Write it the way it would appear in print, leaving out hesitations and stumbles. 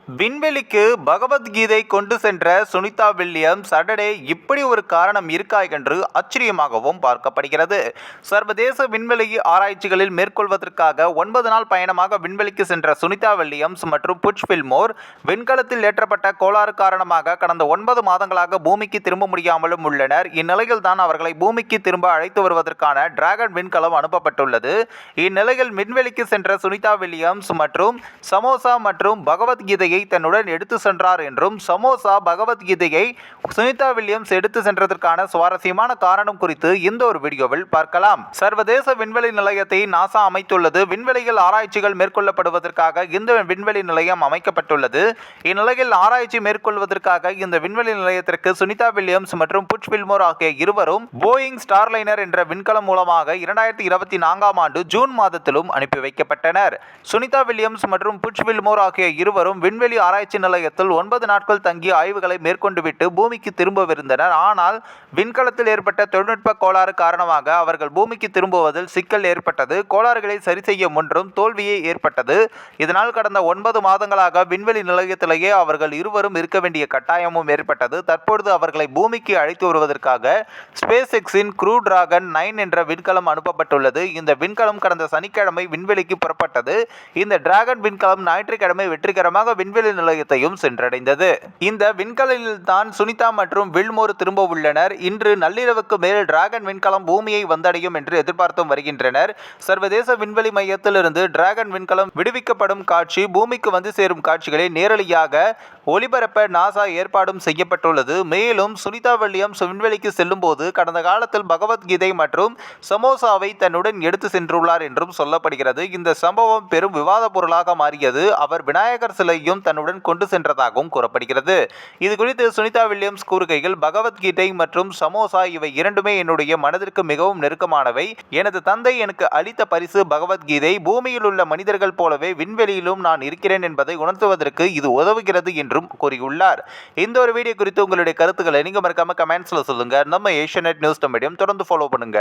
விண்வெளிக்கு பகவத்கீதை கொண்டு சென்ற சுனிதா வில்லியம்ஸ் அடடே இப்படி ஒரு காரணம் இருக்கா என்று ஆச்சரியமாகவும் பார்க்கப்படுகிறது. சர்வதேச விண்வெளி ஆராய்ச்சிகளில் மேற்கொள்வதற்காக 9 நாள் பயணமாக விண்வெளிக்கு சென்ற சுனிதா வில்லியம்ஸ் மற்றும் புட்ச் வில்மோர் விண்கலத்தில் ஏற்றப்பட்ட கோளாறு காரணமாக கடந்த 9 மாதங்களாக பூமிக்கு திரும்ப முடியாமலும் உள்ளனர். இந்நிலையில் தான் அவர்களை பூமிக்கு திரும்ப அழைத்து வருவதற்கான டிராகன் விண்கலம் அனுப்பப்பட்டுள்ளது. இந்நிலையில் விண்வெளிக்கு சென்ற சுனிதா வில்லியம்ஸ் மற்றும் சமோசா மற்றும் பகவத்கீதையை தன்னுடன் எடுத்து சென்றார் என்றும், சமோசா பகவத்கீதையை சுனிதா வில்லியம்ஸ் எடுத்து சென்றதற்கான சுவாரஸ்யமான காரணம் குறித்து இந்த ஒரு வீடியோவில் பார்க்கலாம். சர்வதேச விண்வெளி நிலையத்தை நாசா அமைத்துள்ளது. விண்வெளியில் ஆராய்ச்சிகள் மேற்கொள்ளப்படுவதற்காக இந்த விண்வெளி நிலையம் அமைக்கப்பட்டுள்ளது. இந்நிலையில் ஆராய்ச்சி மேற்கொள்வதற்காக இந்த விண்வெளி நிலையத்திற்கு சுனிதா வில்லியம்ஸ் மற்றும் புட்ச் வில்மோர் ஆகிய இருவரும் போயிங் ஸ்டார்லைனர் என்ற விண்கலம் மூலமாக 2024ஆம் ஆண்டு ஜூன் மாதத்திலும் அனுப்பி வைக்கப்பட்டனர். சுனிதா வில்லியம்ஸ் மற்றும் புட்ச் வில்மோர் ஆகிய இருவரும் விண்வெளி ஆராய்ச்சி நிலையத்தில் 9 நாட்கள் தங்கி ஆய்வுகளை மேற்கொண்டுவிட்டு பூமிக்கு திரும்பவிருந்தனர். ஆனால் விண்கலத்தில் ஏற்பட்ட தொழில்நுட்ப கோளாறு காரணமாக அவர்கள் பூமிக்கு திரும்புவதில் சிக்கல் ஏற்பட்டது. கோளாறுகளை சரி செய்ய முன்றும் தோல்வியே ஏற்பட்டது. இதனால் கடந்த 9 மாதங்களாக விண்வெளி நிலையத்திலேயே அவர்கள் இருவரும் இருக்க வேண்டிய கட்டாயமும் ஏற்பட்டது. தற்பொழுது அவர்களை பூமிக்கு அழைத்து வருவதற்காக ஸ்பேஸ் எக்ஸின் க்ரூ டிராகன் 9 என்ற விண்கலம் அனுப்பப்பட்டுள்ளது. இந்த விண்கலம் கடந்த சனிக்கிழமை விண்வெளிக்கு புறப்பட்டது. இந்த டிராகன் விண்கலம் ஞாயிற்றுக்கிழமை வெற்றிகரமாக விண்வெளி நிலையத்தையும் சென்றடைந்தது. இந்த விண்கலில் தான் சுனிதா மற்றும் வில்மோர் திரும்ப உள்ளனர். இன்று நள்ளிரவுக்கு மேல் டிராகன் விண்கலம் பூமியை வந்தடையும் என்று எதிர்பார்த்து வருகின்றனர். சர்வதேச விண்வெளி மையத்திலிருந்து டிராகன் விண்கலம் விடுவிக்கப்படும் காட்சி, பூமிக்கு வந்து சேரும் காட்சிகளை நேரடியாக ஒளிபரப்ப நாசா ஏற்பாடும் செய்யப்பட்டுள்ளது. மேலும் சுனிதா வில்லியம்ஸ் விண்வெளிக்கு செல்லும் போது கடந்த காலத்தில் பகவத்கீதை மற்றும் சமோசாவை தன்னுடன் எடுத்து சென்றுள்ளார் என்றும் சொல்லப்படுகிறது. இந்த சம்பவம் பெரும் விவாத பொருளாக மாறியது. அவர் விநாயகர் சிலையும் தன்னுடன் கொண்டு சென்றதாகவும் கூறப்படுகிறது. இது குறித்து சுனிதா வில்லியம்ஸ் கூறுகையில், பகவத்கீதை மற்றும் சமோசா இவை இரண்டுமே என்னுடைய மனதிற்கு மிகவும் நெருக்கமானவை. எனது தந்தை எனக்கு அளித்த பரிசு பகவத்கீதை. பூமியில் உள்ள மனிதர்கள் போலவே விண்வெளியிலும் நான் இருக்கிறேன் என்பதை உணர்த்துவதற்கு இது உதவுகிறது என்றும் கூறியுள்ளார். இந்த ஒரு வீடியோ குறித்து உங்களுடைய கருத்துக்களை நீங்க மறக்காம கமெண்ட்ஸ்ல சொல்லுங்க. நம்ம ஏஷியநெட் நியூஸ் மீடியம் தொடர்ந்து ஃபாலோ பண்ணுங்க.